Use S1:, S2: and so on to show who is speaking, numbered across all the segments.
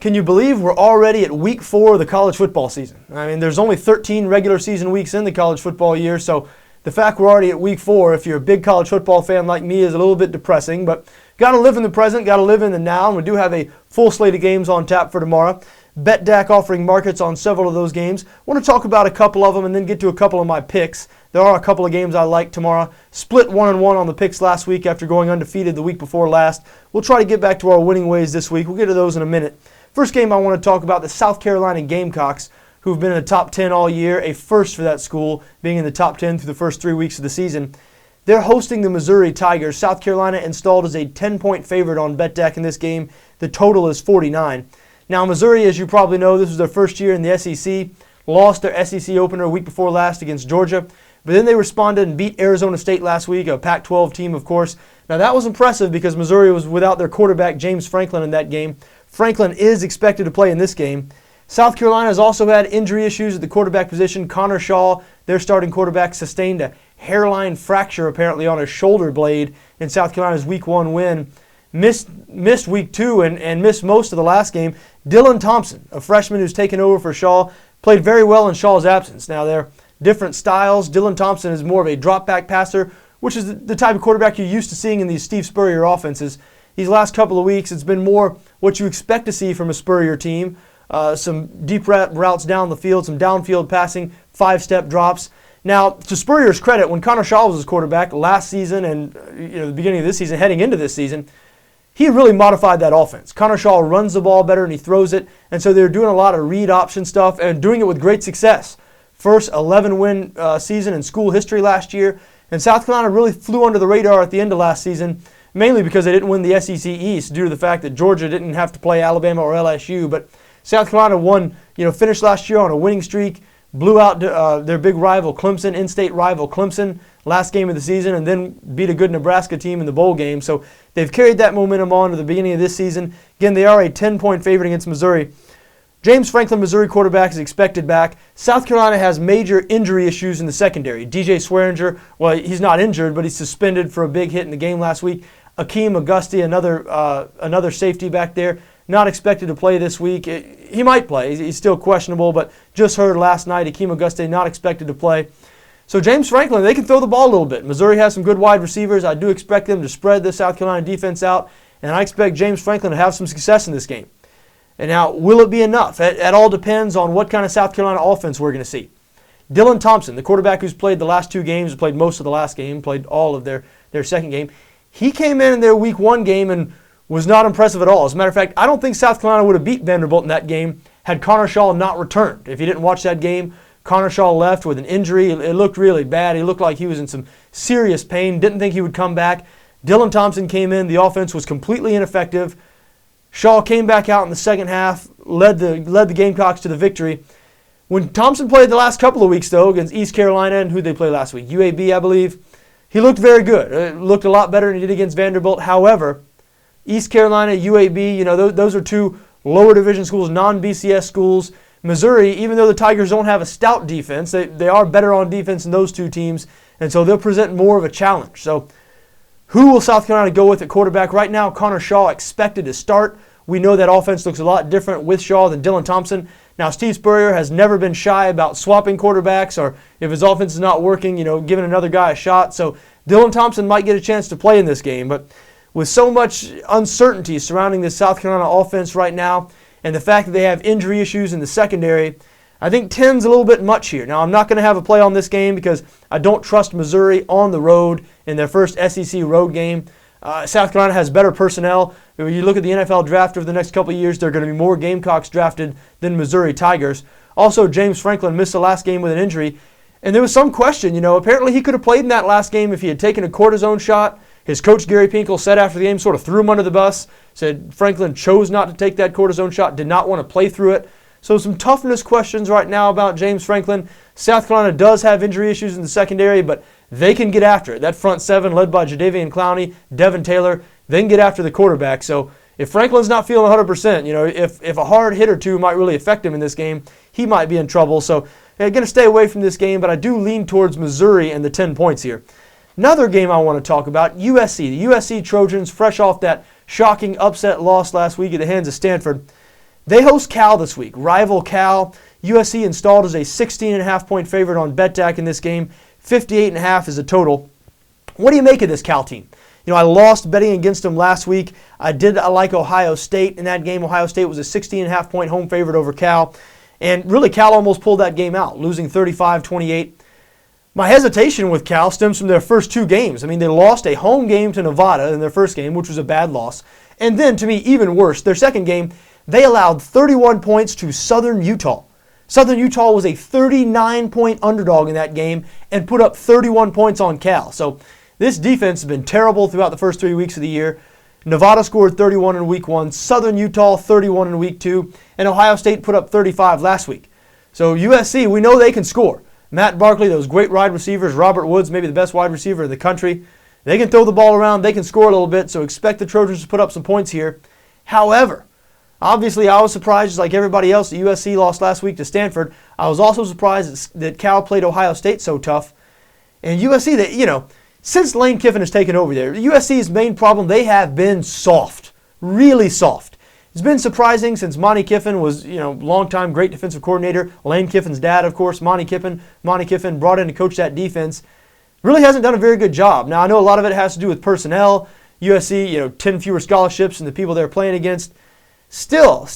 S1: Can you believe we're already at week 4 of the college football season? I mean, there's only 13 regular season weeks in the college football year, so the fact we're already at week 4, if you're a big college football fan like me, is a little bit depressing, but got to live in the present, got to live in the now, and we do have a full slate of games on tap for tomorrow. BETDAQ offering markets on several of those games. I want to talk about a couple of them and then get to a couple of my picks. There are a couple of games I like tomorrow. Split 1-1 on the picks last week after going undefeated the week before last. We'll try to get back to our winning ways this week. We'll get to those in a minute. First game I want to talk about, the South Carolina Gamecocks, who've been in the top 10 all year, a first for that school, being in the top 10 through the first 3 weeks of the season. They're hosting the Missouri Tigers. South Carolina installed as a 10-point favorite on BETDAQ in this game. The total is 49. Now, Missouri, as you probably know, this was their first year in the SEC. Lost their SEC opener a week before last against Georgia. But then they responded and beat Arizona State last week, a Pac-12 team, of course. Now, that was impressive because Missouri was without their quarterback, James Franklin, in that game. Franklin is expected to play in this game. South Carolina has also had injury issues at the quarterback position. Connor Shaw, their starting quarterback, sustained a hairline fracture apparently on his shoulder blade in South Carolina's Week 1 win. Missed Week 2 and missed most of the last game. Dylan Thompson, a freshman who's taken over for Shaw, played very well in Shaw's absence. Now, they're different styles. Dylan Thompson is more of a drop-back passer, which is the type of quarterback you're used to seeing in these Steve Spurrier offenses. These last couple of weeks, it's been more what you expect to see from a Spurrier team. Some deep routes down the field, some downfield passing, 5-step drops. Now, to Spurrier's credit, when Connor Shaw was his quarterback last season and the beginning of this season, heading into this season, he really modified that offense. Connor Shaw runs the ball better and he throws it, and so they're doing a lot of read option stuff and doing it with great success. First 11-win season in school history last year, and South Carolina really flew under the radar at the end of last season, mainly because they didn't win the SEC East due to the fact that Georgia didn't have to play Alabama or LSU, but South Carolina won, finished last year on a winning streak, blew out their big rival Clemson, in-state rival Clemson, last game of the season, and then beat a good Nebraska team in the bowl game. So they've carried that momentum on to the beginning of this season. Again, they are a 10-point favorite against Missouri. James Franklin, Missouri quarterback, is expected back. South Carolina has major injury issues in the secondary. DJ Swearinger, well, he's not injured, but he's suspended for a big hit in the game last week. Akeem Auguste, another safety back there, not expected to play this week. He might play. He's still questionable, but just heard last night, Akeem Auguste not expected to play. So James Franklin, they can throw the ball a little bit. Missouri has some good wide receivers. I do expect them to spread the South Carolina defense out, and I expect James Franklin to have some success in this game. And now, will it be enough? It all depends on what kind of South Carolina offense we're going to see. Dylan Thompson, the quarterback who's played the last 2 games, played most of the last game, played all of their second game, he came in their Week 1 game and was not impressive at all. As a matter of fact, I don't think South Carolina would have beat Vanderbilt in that game had Connor Shaw not returned. If you didn't watch that game, Connor Shaw left with an injury. It looked really bad. He looked like he was in some serious pain. Didn't think he would come back. Dylan Thompson came in. The offense was completely ineffective. Shaw came back out in the second half, led the Gamecocks to the victory. When Thompson played the last couple of weeks, though, against East Carolina, and who'd they play last week? UAB, I believe. He looked very good. It looked a lot better than he did against Vanderbilt. However, East Carolina, UAB, those are 2 lower division schools, non-BCS schools. Missouri, even though the Tigers don't have a stout defense, they are better on defense than those 2 teams, and so they'll present more of a challenge. So who will South Carolina go with at quarterback? Right now, Connor Shaw expected to start. We know that offense looks a lot different with Shaw than Dylan Thompson. Now, Steve Spurrier has never been shy about swapping quarterbacks, or if his offense is not working, giving another guy a shot. So Dylan Thompson might get a chance to play in this game, but with so much uncertainty surrounding the South Carolina offense right now, and the fact that they have injury issues in the secondary, I think 10's a little bit much here. Now, I'm not going to have a play on this game because I don't trust Missouri on the road in their first SEC road game. South Carolina has better personnel. When you look at the NFL draft over the next couple of years, there are going to be more Gamecocks drafted than Missouri Tigers. Also, James Franklin missed the last game with an injury, and there was some question. Apparently he could have played in that last game if he had taken a cortisone shot. His coach, Gary Pinkel, said after the game, sort of threw him under the bus, said Franklin chose not to take that cortisone shot, did not want to play through it. So some toughness questions right now about James Franklin. South Carolina does have injury issues in the secondary, but they can get after it. That front 7 led by Jadeveon Clowney, Devin Taylor, they can get after the quarterback. So if Franklin's not feeling 100%, if a hard hit or 2 might really affect him in this game, he might be in trouble. So I'm going to stay away from this game, but I do lean towards Missouri and the 10 points here. Another game I want to talk about, USC. The USC Trojans, fresh off that shocking upset loss last week at the hands of Stanford. They host Cal this week, rival Cal. USC installed as a 16.5-point favorite on BETDAQ in this game. 58.5 is the total. What do you make of this Cal team? I lost betting against them last week. I like Ohio State in that game. Ohio State was a 16.5-point home favorite over Cal. And really, Cal almost pulled that game out, losing 35-28. My hesitation with Cal stems from their first two games. They lost a home game to Nevada in their first game, which was a bad loss. And then, to me, even worse, their second game, they allowed 31 points to Southern Utah. Southern Utah was a 39-point underdog in that game and put up 31 points on Cal. So this defense has been terrible throughout the first 3 weeks of the year. Nevada scored 31 in week 1, Southern Utah 31 in week 2, and Ohio State put up 35 last week. So USC, we know they can score. Matt Barkley, those great wide receivers, Robert Woods, maybe the best wide receiver in the country. They can throw the ball around, they can score a little bit, so expect the Trojans to put up some points here. However, obviously I was surprised, just like everybody else, that USC lost last week to Stanford. I was also surprised that Cal played Ohio State so tough. And USC, since Lane Kiffin has taken over there, USC's main problem, they have been soft, really soft. It's been surprising since Monty Kiffin was, longtime great defensive coordinator. Lane Kiffin's dad, of course, Monty Kiffin brought in to coach that defense. Really hasn't done a very good job. Now, I know a lot of it has to do with personnel. USC, 10 fewer scholarships and the people they're playing against. Still,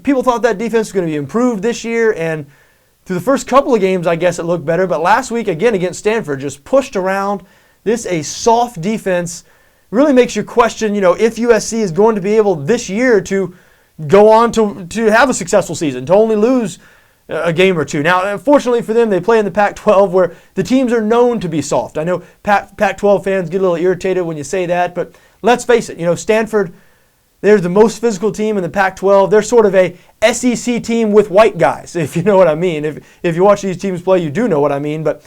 S1: people thought that defense was going to be improved this year, and through the first couple of games, I guess it looked better. But last week, again, against Stanford, just pushed around. This a soft defense. Really makes you question, if USC is going to be able this year to go on to have a successful season, to only lose a game or two. Now, unfortunately for them, they play in the Pac-12 where the teams are known to be soft. I know Pac-12 fans get a little irritated when you say that, but let's face it, Stanford, they're the most physical team in the Pac-12. They're sort of a SEC team with white guys, if you know what I mean. If you watch these teams play, you do know what I mean, but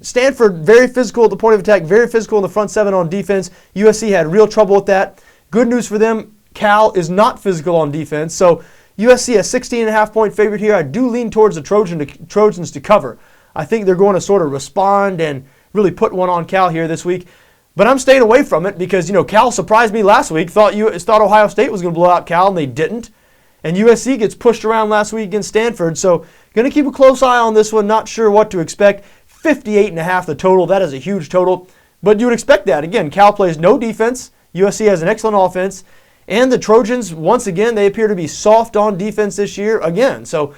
S1: Stanford, very physical at the point of attack, very physical in the front seven on defense. USC had real trouble with that. Good news for them, Cal is not physical on defense. So USC a 16.5-point favorite here. I do lean towards the Trojans to cover. I think they're going to sort of respond and really put one on Cal here this week. But I'm staying away from it because, Cal surprised me last week. Thought Ohio State was going to blow out Cal, and they didn't. And USC gets pushed around last week against Stanford. So going to keep a close eye on this one. Not sure what to expect. 58.5 the total. That is a huge total. But you would expect that. Again, Cal plays no defense. USC has an excellent offense. And the Trojans, once again, they appear to be soft on defense this year again. So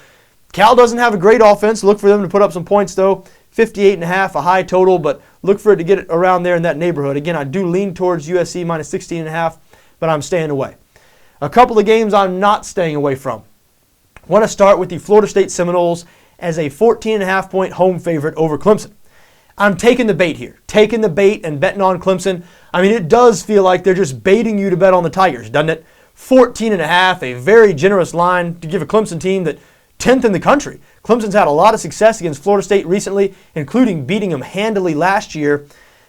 S1: Cal doesn't have a great offense. Look for them to put up some points, though. 58.5, a high total, but look for it to get around there in that neighborhood. Again, I do lean towards USC minus 16.5, but I'm staying away. A couple of games I'm not staying away from. I want to start with the Florida State Seminoles as a 14.5-point home favorite over Clemson. I'm taking the bait here. Taking the bait and betting on Clemson. It does feel like they're just baiting you to bet on the Tigers, doesn't it? 14.5, a very generous line to give a Clemson team that 10th in the country. Clemson's had a lot of success against Florida State recently, including beating them handily last year.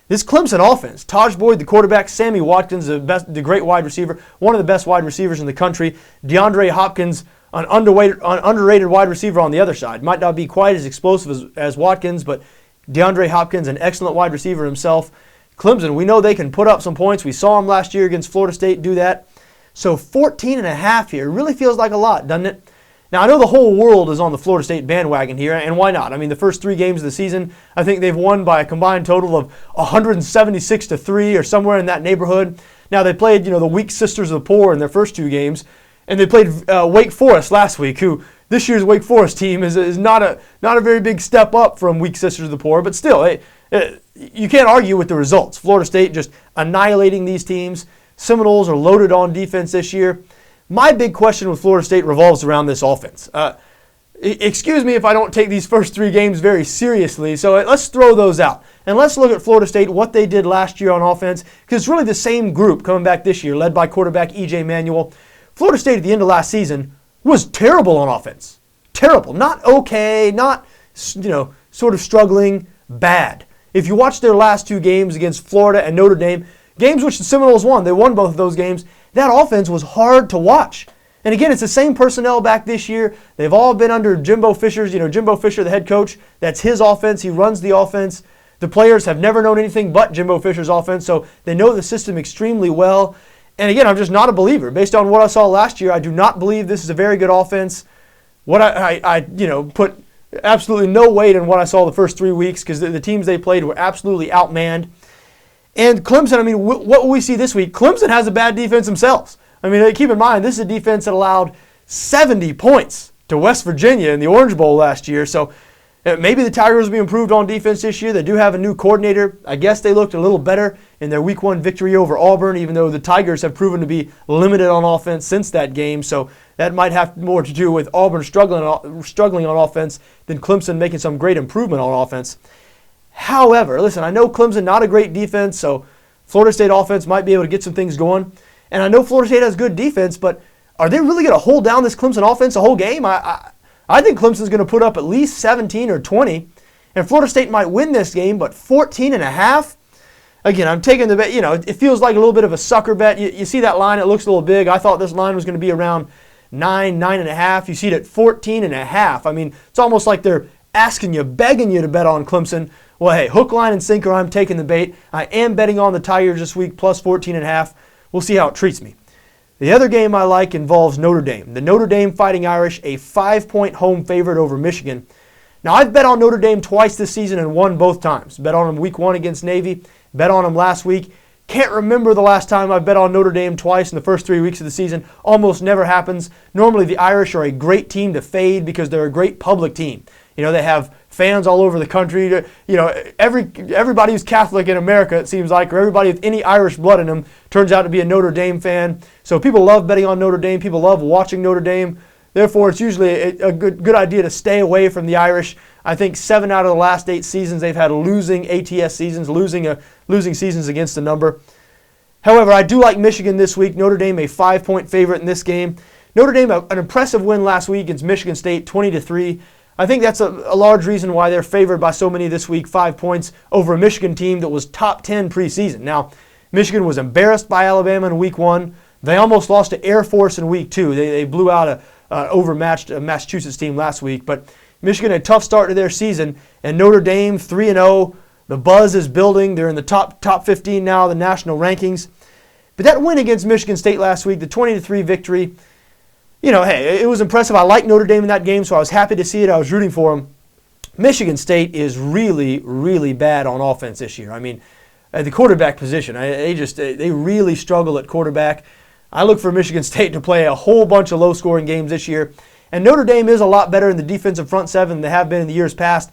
S1: This Clemson offense, Taj Boyd, the quarterback, Sammy Watkins, the great wide receiver, one of the best wide receivers in the country, DeAndre Hopkins, an underrated wide receiver on the other side. Might not be quite as explosive as Watkins, but DeAndre Hopkins, an excellent wide receiver himself. Clemson, we know they can put up some points. We saw them last year against Florida State do that. So 14.5 here really feels like a lot, doesn't it? Now, I know the whole world is on the Florida State bandwagon here, and why not? The first 3 games of the season, I think they've won by a combined total of 176-3 or somewhere in that neighborhood. Now, they played, the weak sisters of the poor in their first 2 games, and they played Wake Forest last week, who this year's Wake Forest team is not a very big step up from weak sisters of the poor, but still, you can't argue with the results. Florida State just annihilating these teams. Seminoles are loaded on defense this year. My big question with Florida State revolves around this offense. Excuse me if I don't take these first 3 games very seriously, so let's throw those out. And let's look at Florida State, what they did last year on offense, because it's really the same group coming back this year, led by quarterback E.J. Manuel. Florida State at the end of last season was terrible on offense. Terrible. Not okay, not, sort of struggling, bad. If you watch their last 2 games against Florida and Notre Dame, games which the Seminoles won, they won both of those games, that offense was hard to watch. And again, it's the same personnel back this year. They've all been under Jimbo Fisher's, Jimbo Fisher, the head coach. That's his offense. He runs the offense. The players have never known anything but Jimbo Fisher's offense, so they know the system extremely well. And again, I'm just not a believer. Based on what I saw last year, I do not believe this is a very good offense. What I put absolutely no weight in what I saw the first 3 weeks because the teams they played were absolutely outmanned. And Clemson, I mean, what will we see this week? Clemson has a bad defense themselves. I mean, keep in mind, this is a defense that allowed 70 points to West Virginia in the Orange Bowl last year. So maybe the Tigers will be improved on defense this year. They do have a new coordinator. I guess they looked a little better in their Week 1 victory over Auburn, even though the Tigers have proven to be limited on offense since that game. So that might have more to do with Auburn struggling on offense than Clemson making some great improvement on offense. However, listen, I know Clemson not a great defense, so Florida State offense might be able to get some things going. And I know Florida State has good defense, but are they really going to hold down this Clemson offense the whole game? I think Clemson's going to put up at least 17 or 20, and Florida State might win this game, but 14.5? Again, I'm taking the bet. It feels like a little bit of a sucker bet. You see that line, it looks a little big. I thought this line was going to be around 9.5. You see it at 14.5. I mean, it's almost like they're asking you, begging you to bet on Clemson. Well, hey, hook, line, and sinker, I'm taking the bait. I am betting on the Tigers this week, plus 14.5. We'll see how it treats me. The other game I like involves Notre Dame. The Notre Dame Fighting Irish, a 5-point home favorite over Michigan. Now, I've bet on Notre Dame twice this season and won both times. Bet on them Week 1 against Navy, bet on them last week. Can't remember the last time I bet on Notre Dame twice in the first 3 weeks of the season. Almost never happens. Normally, the Irish are a great team to fade because they're a great public team. They have fans all over the country. Everybody who's Catholic in America, it seems like, or everybody with any Irish blood in them turns out to be a Notre Dame fan. So people love betting on Notre Dame. People love watching Notre Dame. Therefore, it's usually a good idea to stay away from the Irish. I think 7 out of the last 8 seasons they've had losing ATS seasons, losing seasons against the number. However, I do like Michigan this week. Notre Dame a 5-point favorite in this game. Notre Dame an impressive win last week against Michigan State, 20-3. I think that's a large reason why they're favored by so many this week, 5 points over a Michigan team that was top 10 preseason. Now, Michigan was embarrassed by Alabama in Week 1. They almost lost to Air Force in Week 2. They blew out an overmatched Massachusetts team last week. But Michigan, a tough start to their season. And Notre Dame, 3-0. The buzz is building. They're in the top 15 now, the national rankings. But that win against Michigan State last week, the 20-3 victory, hey, it was impressive. I liked Notre Dame in that game, so I was happy to see it. I was rooting for them. Michigan State is really, really bad on offense this year. I mean, at the quarterback position, they really struggle at quarterback. I look for Michigan State to play a whole bunch of low-scoring games this year. And Notre Dame is a lot better in the defensive front seven than they have been in the years past.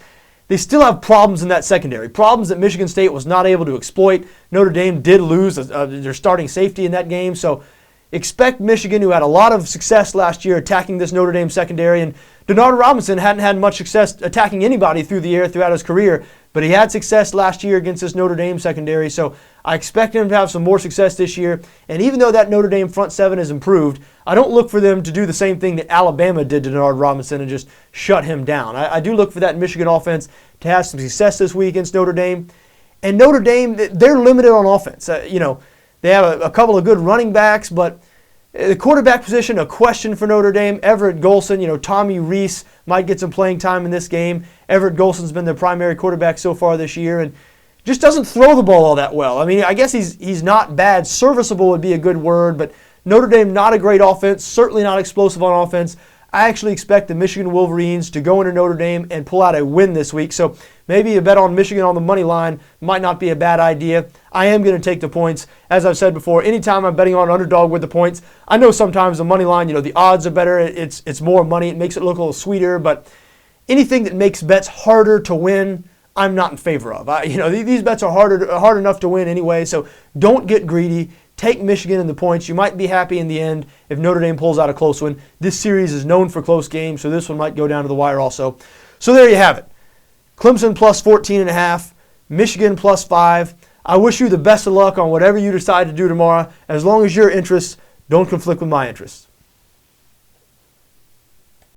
S1: They still have problems in that secondary, problems that Michigan State was not able to exploit. Notre Dame did lose their starting safety in that game, so expect Michigan, who had a lot of success last year attacking this Notre Dame secondary, and Denard Robinson hadn't had much success attacking anybody through the air throughout his career, but he had success last year against this Notre Dame secondary, so I expect him to have some more success this year. And even though that Notre Dame front seven has improved, I don't look for them to do the same thing that Alabama did to Denard Robinson and just shut him down. I do look for that Michigan offense to have some success this week against Notre Dame. And Notre Dame, they're limited on offense. They have a couple of good running backs, but the quarterback position, a question for Notre Dame. Everett Golson, Tommy Rees might get some playing time in this game. Everett Golson's been their primary quarterback so far this year and just doesn't throw the ball all that well. I mean, I guess he's not bad. Serviceable would be a good word, but Notre Dame, not a great offense, certainly not explosive on offense. I actually expect the Michigan Wolverines to go into Notre Dame and pull out a win this week. So maybe a bet on Michigan on the money line might not be a bad idea. I am going to take the points. As I've said before, anytime I'm betting on underdog with the points, I know sometimes the money line, the odds are better. It's more money. It makes it look a little sweeter. But anything that makes bets harder to win, I'm not in favor of. These bets are hard enough to win anyway. So don't get greedy. Take Michigan in the points. You might be happy in the end if Notre Dame pulls out a close one. This series is known for close games, so this one might go down to the wire also. So there you have it. Clemson plus 14.5, Michigan plus 5. I wish you the best of luck on whatever you decide to do tomorrow, as long as your interests don't conflict with my interests.